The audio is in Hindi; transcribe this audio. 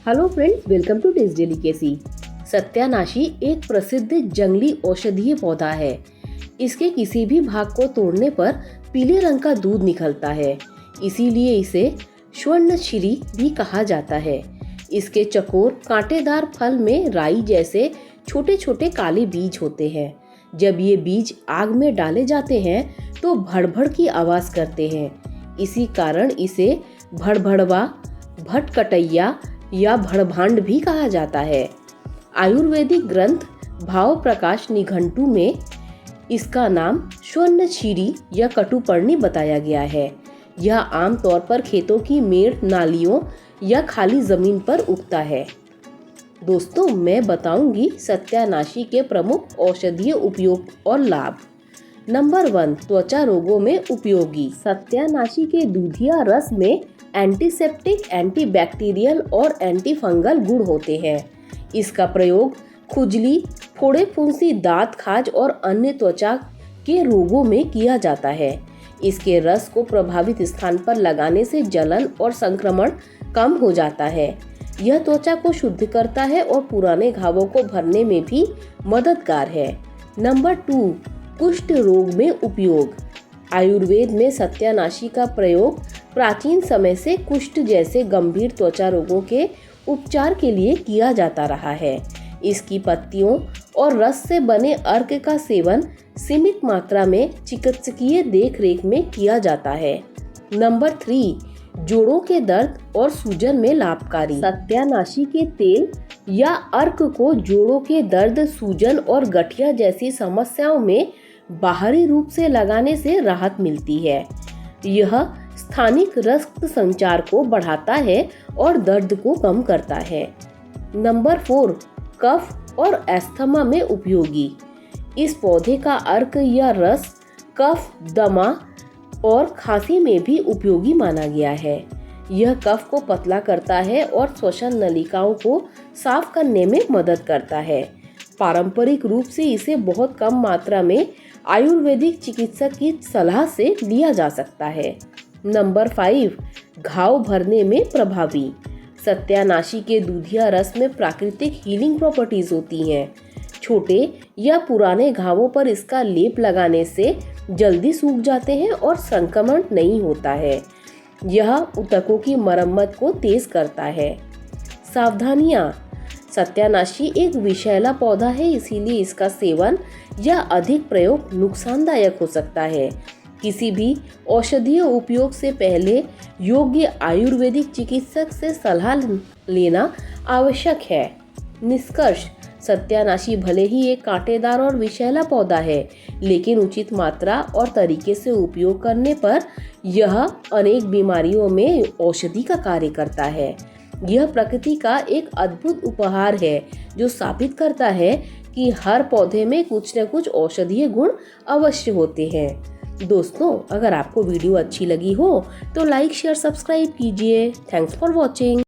Hello friends, welcome to taste delicacy. सत्यानाशी एक प्रसिद्ध जंगली औषधीय पौधा है। इसके किसी भी भाग को तोड़ने पर पीले रंग का दूध निकलता है, इसीलिए इसे स्वर्णशिरी भी कहा जाता है। इसके चकोर कांटेदार फल में राई जैसे छोटे छोटे काले बीज होते हैं। जब ये बीज आग में डाले जाते हैं तो भड़भड़ की आवाज करते हैं। इसी कारण इसे भड़भड़वा, भटकटैया या भड़भांड भी कहा जाता है। आयुर्वेदिक ग्रंथ भाव प्रकाश निघंटु में इसका नाम स्वर्णशिरी या कटुपर्णी बताया गया है। यह आमतौर पर खेतों की मेड़, नालियों या खाली जमीन पर उगता है। दोस्तों, मैं बताऊंगी सत्यानाशी के प्रमुख औषधीय उपयोग और लाभ। नंबर 1, त्वचा रोगों में उपयोगी। सत्यानाशी के दूधिया रस में एंटीसेप्टिक, एंटीबैक्टीरियल और एंटीफंगल गुण होते हैं। इसका प्रयोग खुजली, फोड़े फुंसी, दांत खाज और अन्य त्वचा के रोगों में किया जाता है। इसके रस को प्रभावित स्थान पर लगाने से जलन और संक्रमण कम हो जाता है। यह त्वचा को शुद्ध करता है और पुराने घावों को भरने में भी मददगार है। नंबर 2, कुष्ठ रोग में उपयोग। आयुर्वेद में सत्यानाशी का प्रयोग प्राचीन समय से कुष्ठ जैसे गंभीर त्वचा रोगों के उपचार के लिए किया जाता रहा है। इसकी पत्तियों और रस से बने अर्क का सेवन सीमित मात्रा में चिकित्सकीय देखरेख में किया जाता है। नंबर 3, जोड़ों के दर्द और सूजन में लाभकारी। सत्यानाशी के तेल या अर्क को जोड़ों के दर्द, सूजन और गठिया जैसी समस्याओं में बाहरी रूप से लगाने से राहत मिलती है। यह स्थानिक रक्त संचार को बढ़ाता है और दर्द को कम करता है। नंबर 4, कफ और अस्थमा में उपयोगी। इस पौधे का अर्क या रस कफ, दमा और खांसी में भी उपयोगी माना गया है। यह कफ को पतला करता है और श्वसन नलिकाओं को साफ करने में मदद करता है। पारंपरिक रूप से इसे बहुत कम मात्रा में आयुर्वेदिक चिकित्सक की सलाह से लिया जा सकता है। नंबर 5, घाव भरने में प्रभावी। सत्यानाशी के दूधिया रस में प्राकृतिक हीलिंग प्रॉपर्टीज होती हैं। छोटे या पुराने घावों पर इसका लेप लगाने से जल्दी सूख जाते हैं और संक्रमण नहीं होता है। यह ऊतकों की मरम्मत को तेज करता है। सावधानियां। सत्यानाशी एक विषैला पौधा है, इसीलिए इसका सेवन या अधिक प्रयोग नुकसानदायक हो सकता है। किसी भी औषधीय उपयोग से पहले योग्य आयुर्वेदिक चिकित्सक से सलाह लेना आवश्यक है। निष्कर्ष, सत्यानाशी भले ही एक कांटेदार और विषैला पौधा है, लेकिन उचित मात्रा और तरीके से उपयोग करने पर यह अनेक बीमारियों में औषधि का कार्य करता है। यह प्रकृति का एक अद्भुत उपहार है जो साबित करता है कि हर पौधे में कुछ न कुछ औषधीय गुण अवश्य होते हैं। दोस्तों, अगर आपको वीडियो अच्छी लगी हो तो लाइक, शेयर, सब्सक्राइब कीजिए। Thanks for watching.